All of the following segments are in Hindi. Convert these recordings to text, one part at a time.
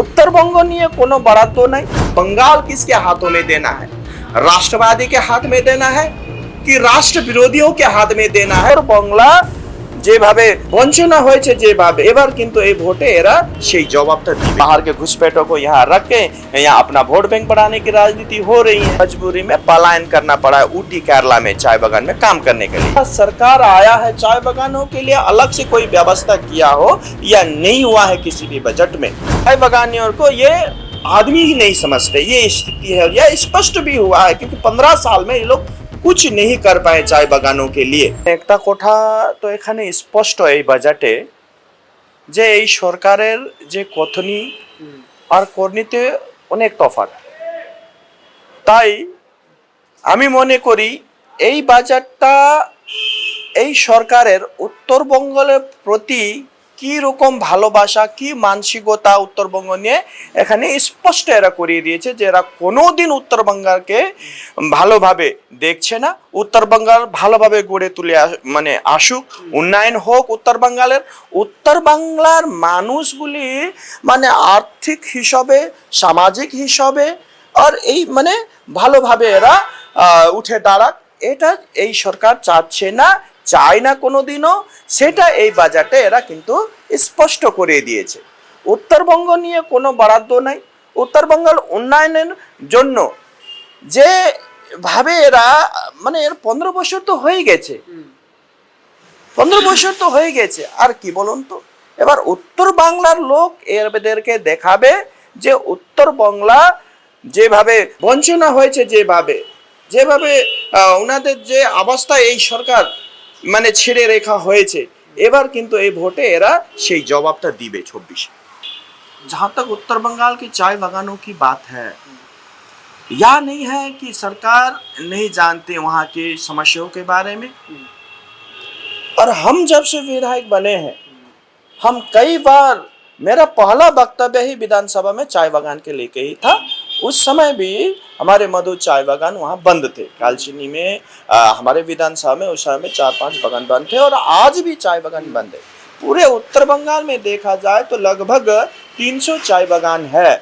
उत्तरबंग নিয়ে কোনো বরাদ্দ নাই। बंगाल किसके हाथों में देना है? राष्ट्रवादी के हाथ में देना है कि राष्ट्र विरोधियों के हाथ में देना है? और বাংলা যেভাবে বঞ্চনা হয়েছে যেভাবে এবার কিন্তু এই ভোটে এরা সেই জবাবটা দিবে। बाहर के घुसपैठों को यहाँ रख के यहाँ अपना वोट बैंक बढ़ाने की राजनीति हो रही है। मजबूरी में पलायन करना पड़ा है ऊटी केरला में चाय बागान में काम करने के लिए। सरकार आया है चाय बागानों के लिए अलग से कोई व्यवस्था किया हो या नहीं हुआ है किसी भी बजट में। चाय बागानियों को ये आदमी ही नहीं समझते, ये स्थिति है। यह स्पष्ट भी हुआ है क्योंकि 15 साल में ये लोग कुछ नहीं कर पाए चाय बागानों के लिए। একটা কথা তো এখানে স্পষ্ট এই বাজেটে যে এই সরকারের যে কথনি আর করনিতে অনেক তফাৎ। তাই আমি মনে করি এই বাজেটটা এই সরকারের উত্তরবঙ্গের প্রতি কি রকম ভালোবাসা কি মানসিকতা উত্তরবঙ্গ নিয়ে এখানে স্পষ্ট এরা করিয়ে দিয়েছে যে এরা কোনোদিন উত্তরবঙ্গকে ভালোভাবে দেখছে না। উত্তরবঙ্গাল ভালোভাবে গড়ে তুলে মানে আসুক, উন্নয়ন হোক উত্তর বাংলার মানুষগুলি মানে আর্থিক হিসাবে সামাজিক হিসাবে আর এই মানে ভালোভাবে এরা উঠে দাঁড়াক, এটা এই সরকার চাচ্ছে না, চায় না কোনোদিনও। সেটা এই বাজেটে এরা কিন্তু স্পষ্ট করে দিয়েছে। উত্তরবঙ্গ নিয়ে কোনো বরাদ্দ নাই। উত্তরবঙ্গের উন্নয়নের জন্য যে ভাবে এরা মানে এর 15 বছর তো হয়ে গেছে, 15 বছর তো হয়ে গেছে আর কি বলুন তো। এবার উত্তর বাংলার লোক এদেরকে দেখাবে যে উত্তর বাংলা যেভাবে বঞ্চনা হয়েছে যেভাবে ওনাদের যে অবস্থা এই সরকার মানে ছেড়ে রেখা হয়েছে, এবার কিন্তু এই ভোটে এরা সেই জবাবটা দিবে 24। जहाँ तक उत्तर बंगाल की चाय बागानों की बात है, या नहीं है कि सरकार नहीं जानती वहाँ की समस्याओं के बारे में। और हम जब से विधायक बने हैं, हम कई बार, मेरा पहला वक्तव्य ही विधानसभा में चाय बागान के लेके ही था। उस समय भी हमारे मधु चाय बागान वहाँ बंद थे। कालचिनी में हमारे विधानसभा में उस समय में 4-5 बागान बंद थे और आज भी चाय बागान बंद है। पूरे उत्तर बंगाल में देखा जाए तो लगभग 300 चाय बागान है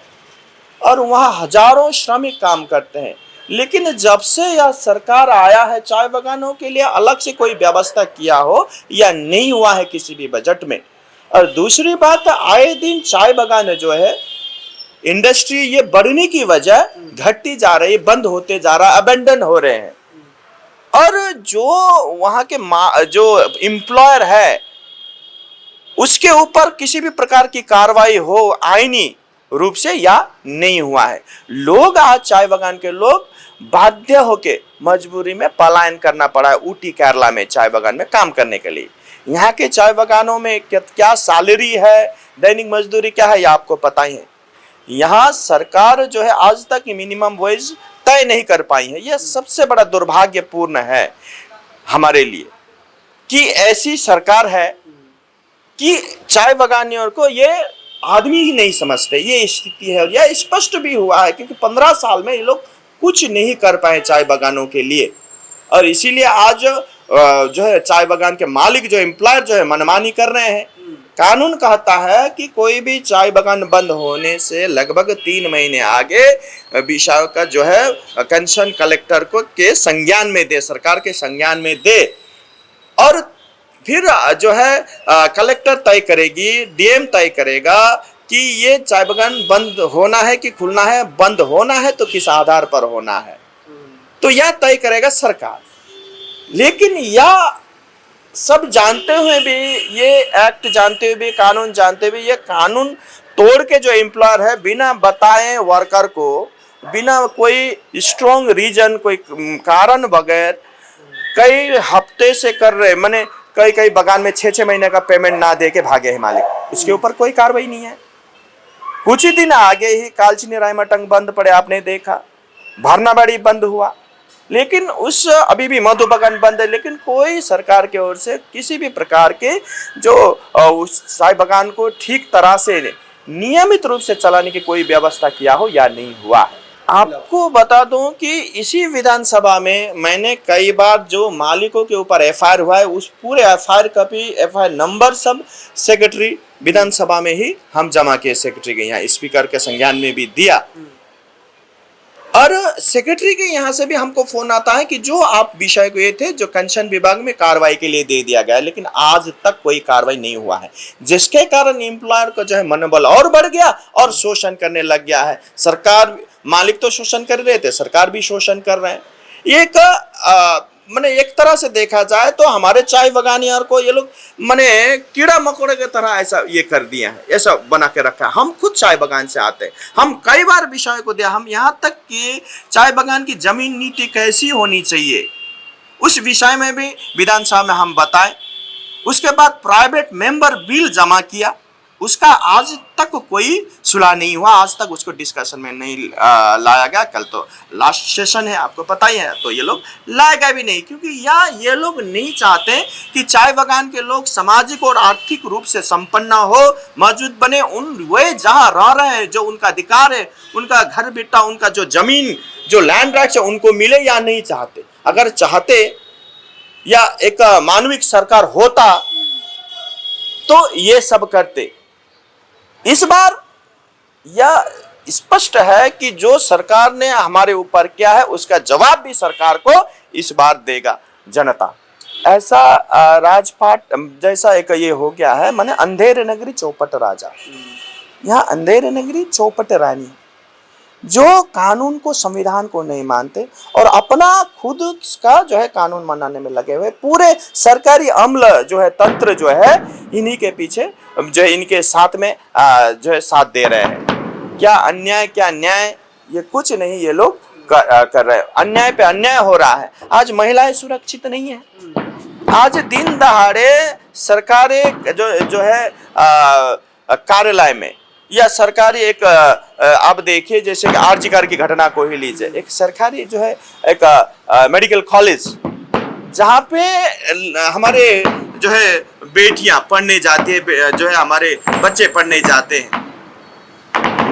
और वहाँ हजारों श्रमिक काम करते हैं। लेकिन जब से यह सरकार आया है चाय बागानों के लिए अलग से कोई व्यवस्था किया हो या नहीं हुआ है किसी भी बजट में। और दूसरी बात, आए दिन चाय बागान जो है इंडस्ट्री ये बढ़ने की वजह घटती जा रही, बंद होते जा रहा, अबेंडन हो रहे हैं। और जो वहाँ के जो एम्प्लॉयर है उसके ऊपर किसी भी प्रकार की कार्रवाई हो आईनी रूप से या नहीं हुआ है। लोग आज चाय बागान के लोग बाध्य होके मजबूरी में पलायन करना पड़ा है ऊटी केरला में चाय बागान में काम करने के लिए। यहाँ के चाय बागानों में क्या सैलरी है, दैनिक मजदूरी क्या है, ये आपको पता ही है। यहाँ सरकार जो है आज तक मिनिमम वेज तय नहीं कर पाई है। यह सबसे बड़ा दुर्भाग्यपूर्ण है हमारे लिए कि ऐसी सरकार है कि चाय बागानियों को ये आदमी ही नहीं समझते, ये स्थिति है। और यह स्पष्ट भी हुआ है क्योंकि 15 साल में ये लोग कुछ नहीं कर पाए चाय बागानों के लिए। और इसीलिए आज जो है चाय बागान के मालिक जो एम्प्लॉयर जो है मनमानी कर रहे हैं। कानून कहता है कि कोई भी चाय बागान बंद होने से लगभग 3 महीने आगे विषय का जो है कंसर्न कलेक्टर को के संज्ञान में दे, सरकार के संज्ञान में दे। और फिर जो है कलेक्टर तय करेगी, डीएम तय करेगा कि ये चाय बागान बंद होना है कि खुलना है, बंद होना है तो किस आधार पर होना है, तो यह तय करेगा सरकार। लेकिन यह सब जानते हुए भी, ये एक्ट जानते हुए भी, कानून जानते हुए ये कानून तोड़ के जो एम्प्लॉयर है बिना बताए वर्कर को, बिना कोई स्ट्रॉन्ग रीजन, कोई कारण बगैर कई हफ्ते से कर रहे, माने कई बागान में 6-6 महीने का पेमेंट ना दे के भागे है मालिक, उसके ऊपर कोई कार्रवाई नहीं है। कुछ ही दिन आगे ही कालचिनी रायमटंग बंद पड़े, आपने देखा, भरनाबाड़ी बंद हुआ, लेकिन उस अभी भी मधु बागान बंद है। लेकिन कोई सरकार की ओर से किसी भी प्रकार के जो उस चाय बागान को ठीक तरह से नियमित रूप से चलाने की कोई व्यवस्था किया हो या नहीं हुआ है। आपको बता दूं कि इसी विधानसभा में मैंने कई बार जो मालिकों के ऊपर एफआईआर हुआ है उस पूरे एफआईआर कॉपी एफआईआर नंबर सब सेक्रेटरी विधानसभा में ही हम जमा किए, सेक्रेटरी के यहाँ स्पीकर के संज्ञान में भी दिया। और सेक्रेटरी के यहाँ से भी हमको फोन आता है कि जो आप विषय को ये थे जो कंसर्न विभाग में कार्रवाई के लिए दे दिया गया है, लेकिन आज तक कोई कार्रवाई नहीं हुआ है, जिसके कारण एम्प्लॉयर का जो है मनोबल और बढ़ गया और शोषण करने लग गया है। सरकार, मालिक तो शोषण कर रहे थे, सरकार भी शोषण कर रहे हैं। एक माने एक तरह से देखा जाए तो हमारे चाय बगानियार को ये लोग माने कीड़ा मकोड़े की तरह ऐसा ये कर दिया है, ऐसा बना के रखा है। हम खुद चाय बगान से आते हैं, हम कई बार विषय को दिया, हम यहाँ तक कि चाय बगान की जमीन नीति कैसी होनी चाहिए उस विषय में भी विधानसभा में हम बताएं। उसके बाद प्राइवेट मेंबर बिल जमा किया, उसका आज तक कोई सुलह नहीं हुआ, आज तक उसको डिस्कशन में नहीं लाया गया। कल तो लास्ट सेशन है, आपको पता ही है, तो ये लोग लाएगा भी नहीं, क्योंकि ये लोग नहीं चाहते कि चाय बागान के लोग सामाजिक और आर्थिक रूप से संपन्न हो, मौजूद बने। वे जहाँ रह रहे हैं, जो उनका अधिकार है, उनका घर बिट्टा, उनका जो जमीन, जो लैंड राइट्स है, उनको मिले या नहीं चाहते। अगर चाहते या एक मानविक सरकार होता तो ये सब करते। इस बार यह स्पष्ट है कि जो सरकार ने हमारे ऊपर किया है उसका जवाब भी सरकार को इस बार देगा जनता। ऐसा राजपाट जैसा एक ये हो गया है, माने अंधेरे नगरी चौपट राजा, यहाँ अंधेरे नगरी चौपट रानी, जो कानून को, संविधान को नहीं मानते और अपना खुद का जो है कानून मनाने में लगे हुए, पूरे सरकारी अमल जो है, तंत्र जो है, इन्हीं के पीछे जो है, इनके साथ में जो है साथ दे रहे हैं। क्या अन्याय क्या न्याय, ये कुछ नहीं ये लोग कर रहे हैं। अन्याय पे अन्याय हो रहा है। आज महिलाएं सुरक्षित नहीं है। आज दिन दहाड़े सरकारी जो है कार्यालय में या सरकारी एक आप देखिए, जैसे कि आरजीकर की घटना को ही लीजिए, एक सरकारी जो है एक मेडिकल कॉलेज जहाँ पे हमारे जो है बेटियां पढ़ने जाती है, जो है हमारे बच्चे पढ़ने जाते हैं,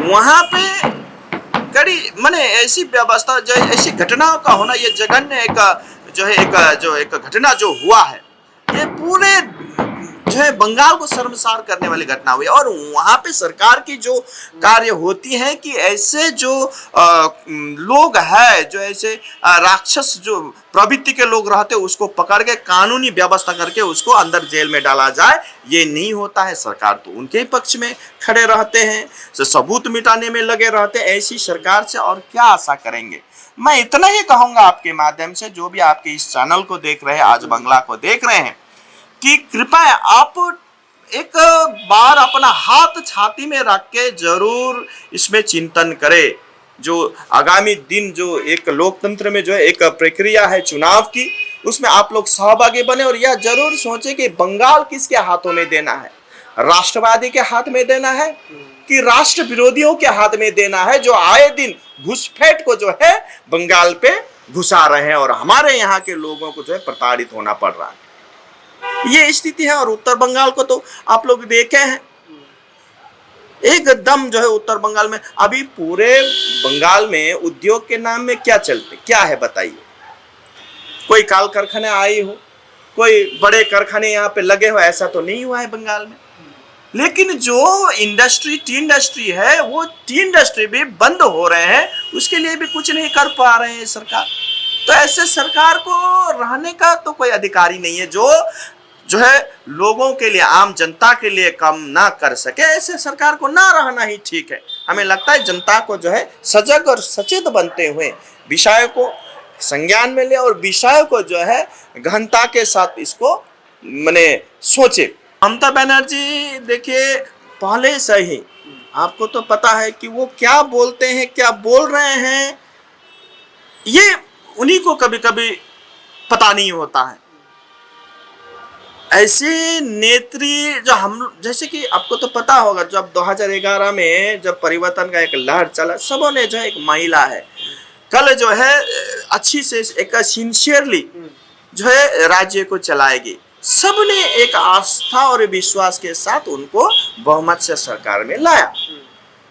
वहाँ पे कड़ी माने ऐसी व्यवस्था, जो ऐसी घटनाओं का होना, ये जघन्य एक घटना जो हुआ है, ये पूरे जो है बंगाल को शर्मसार करने वाली घटना हुई। और वहाँ पे सरकार की जो कार्य होती है कि ऐसे जो लोग हैं, जो ऐसे राक्षस जो प्रवृत्ति के लोग रहते हैं, उसको पकड़ के कानूनी व्यवस्था करके उसको अंदर जेल में डाला जाए, ये नहीं होता है। सरकार तो उनके ही पक्ष में खड़े रहते हैं, सबूत मिटाने में लगे रहते हैं। ऐसी सरकार से और क्या आशा करेंगे। मैं इतना ही कहूँगा आपके माध्यम से, जो भी आपके इस चैनल को देख रहे हैं, आज बंगला को देख रहे हैं, कि कृपया आप एक बार अपना हाथ छाती में रख के जरूर इसमें चिंतन करें। जो आगामी दिन जो एक लोकतंत्र में जो है एक प्रक्रिया है चुनाव की, उसमें आप लोग सहभागी बने और यह जरूर सोचें कि बंगाल किसके हाथों में देना है, राष्ट्रवादी के हाथ में देना है कि राष्ट्र विरोधियों के हाथ में देना है, जो आए दिन घुसपैठ को जो है बंगाल पे घुसा रहे हैं और हमारे यहाँ के लोगों को जो है प्रताड़ित होना पड़ रहा है। ये स्थिति है। और उत्तर बंगाल को तो आप लोग देखे हैं, एकदम जो है उत्तर बंगाल में अभी पूरे बंगाल में उद्योग के नाम में क्या चलते, क्या है बताइए। कोई काल कारखाने आई हो, कोई बड़े कारखाने यहाँ पे लगे हो, ऐसा तो नहीं हुआ है बंगाल में। लेकिन जो इंडस्ट्री, टी इंडस्ट्री है, वो टी इंडस्ट्री भी बंद हो रहे हैं, उसके लिए भी कुछ नहीं कर पा रहे हैं सरकार। तो ऐसे सरकार को रहने का तो कोई अधिकार ही नहीं है, जो है लोगों के लिए, आम जनता के लिए काम ना कर सके। ऐसे सरकार को ना रहना ही ठीक है। हमें लगता है जनता को जो है सजग और सचेत बनते हुए विषय को संज्ञान में ले और विषय को जो है गहनता के साथ इसको माने सोचे। ममता बनर्जी देखिए, पहले से ही आपको तो पता है कि वो क्या बोलते हैं, क्या बोल रहे हैं, ये उन्हीं को कभी कभी पता नहीं होता है। ऐसी नेत्री जो हम, जैसे कि आपको तो पता होगा, जब 2011 में जब परिवर्तन का एक लहर चला, सबों ने जो एक महिला है कल जो है अच्छी से एक सिंसियरली जो है राज्य को चलाएगी, सबने एक आस्था और विश्वास के साथ उनको बहुमत से सरकार में लाया।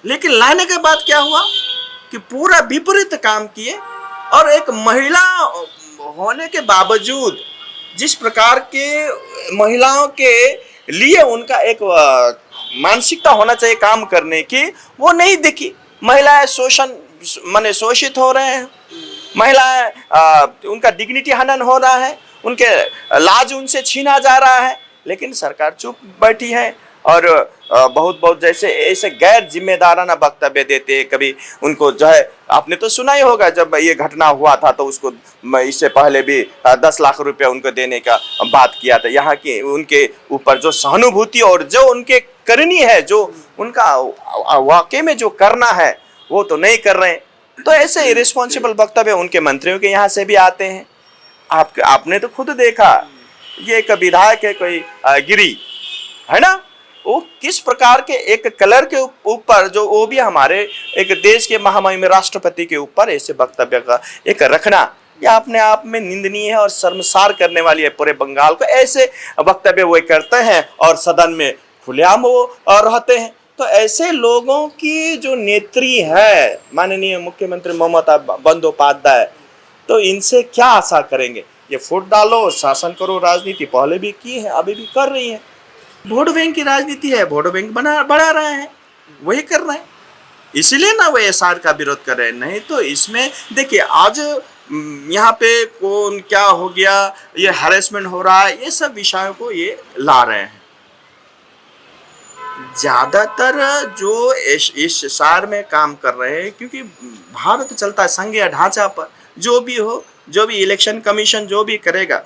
लेकिन लाने के बाद क्या हुआ, कि पूरा विपरीत काम किए। और एक महिला होने के बावजूद जिस प्रकार के महिलाओं के लिए उनका एक मानसिकता होना चाहिए काम करने की, वो नहीं दिखी। महिलाएं शोषण माने शोषित हो रहे हैं, महिलाएं उनका डिग्निटी हनन हो रहा है, उनके लाज उनसे छीना जा रहा है, लेकिन सरकार चुप बैठी है और बहुत बहुत जैसे ऐसे गैर जिम्मेदाराना वक्तव्य देते। कभी उनको जो है, आपने तो सुना ही होगा जब ये घटना हुआ था तो उसको इससे पहले भी 10 लाख रुपए उनको देने का बात किया था। यहाँ के उनके ऊपर जो सहानुभूति और जो उनके करनी है, जो उनका वाकई में जो करना है वो तो नहीं कर रहे हैं। तो ऐसे इरिस्पॉन्सिबल वक्तव्य उनके मंत्रियों के यहाँ से भी आते हैं। आपने तो खुद देखा, ये एक विधायक है कोई गिरी है ना, वो किस प्रकार के एक कलर के ऊपर, जो वो भी हमारे एक देश के महामहिम राष्ट्रपति के ऊपर ऐसे वक्तव्य का एक रखना, यह अपने आप में निंदनीय है और शर्मसार करने वाली है। पूरे बंगाल को ऐसे वक्तव्य वो करते हैं और सदन में खुलेआम वो रहते हैं। तो ऐसे लोगों की जो नेत्री है माननीय मुख्यमंत्री ममता बंदोपाध्याय, तो इनसे क्या आशा करेंगे? ये फुट डालो, शासन करो, राजनीति पहले भी की है, अभी भी कर रही है। वोट बैंक की राजनीति है, वोट बैंक बढ़ा रहे हैं, वही कर रहे हैं, इसलिए ना वो एसआर का विरोध कर रहे हैं। नहीं तो इसमें देखिए आज यहाँ पे कौन क्या हो गया, ये हैरेसमेंट हो रहा है, ये सब विषयों को ये ला रहे हैं। ज्यादातर जो इस सार में काम कर रहे हैं, क्योंकि भारत चलता है संघीय ढांचा पर, जो भी हो, जो भी इलेक्शन कमीशन जो भी करेगा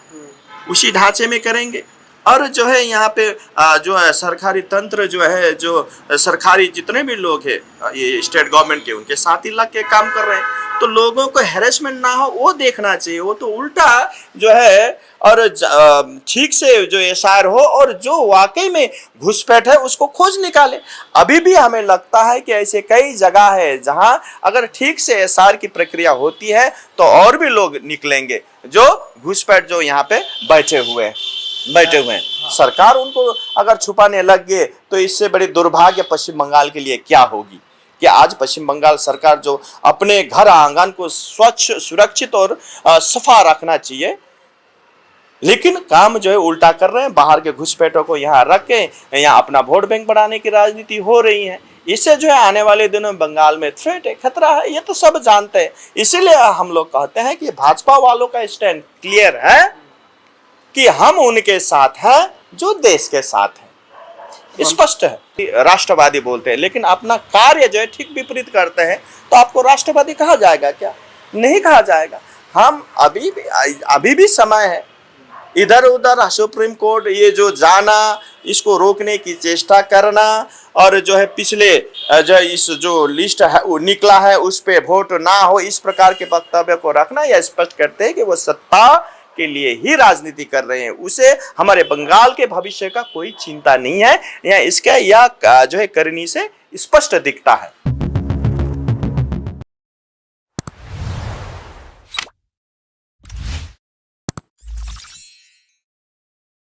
उसी ढांचे में करेंगे। और जो है यहाँ पे जो है सरकारी तंत्र जो है, जो सरकारी जितने भी लोग हैं ये स्टेट गवर्नमेंट के, उनके साथ ही लग के काम कर रहे हैं। तो लोगों को हैरेसमेंट ना हो वो देखना चाहिए। वो तो उल्टा जो है और ठीक से जो एसआर हो और जो वाकई में घुसपैठ है उसको खोज निकाले। अभी भी हमें लगता है कि ऐसे कई जगह है जहां अगर ठीक से एसआर की प्रक्रिया होती है तो और भी लोग निकलेंगे जो घुसपैठ जो यहाँ पे बैठे हुए हैं। सरकार उनको अगर छुपाने लग गए तो इससे बड़ी दुर्भाग्य पश्चिम बंगाल के लिए क्या होगी कि आज पश्चिम बंगाल सरकार जो अपने घर आंगन को स्वच्छ, सुरक्षित और सफा रखना चाहिए, लेकिन काम जो है उल्टा कर रहे हैं। बाहर के घुसपैठों को यहाँ रख के यहाँ अपना वोट बैंक बढ़ाने की राजनीति हो रही है। इससे जो है आने वाले दिनों में बंगाल में थ्रेट है, खतरा है, ये तो सब जानते हैं। इसीलिए हम लोग कहते हैं कि भाजपा वालों का स्टैंड क्लियर है कि हम उनके साथ हैं जो देश के साथ हैं, स्पष्ट है। राष्ट्रवादी बोलते हैं लेकिन अपना कार्य जो है ठीक विपरीत करते हैं, तो आपको राष्ट्रवादी कहा जाएगा क्या? नहीं कहा जाएगा। हम अभी भी समय है, इधर उधर सुप्रीम कोर्ट ये जो जाना, इसको रोकने की चेष्टा करना और जो है पिछले जो इस जो लिस्ट है वो निकला है उस पे वोट ना हो, इस प्रकार के वक्तव्य को रखना, यह स्पष्ट करते हैं कि वो सत्ता के लिए ही राजनीति कर रहे हैं। उसे हमारे बंगाल के भविष्य का कोई चिंता नहीं है। या इसका यह जो है करनी से स्पष्ट दिखता है।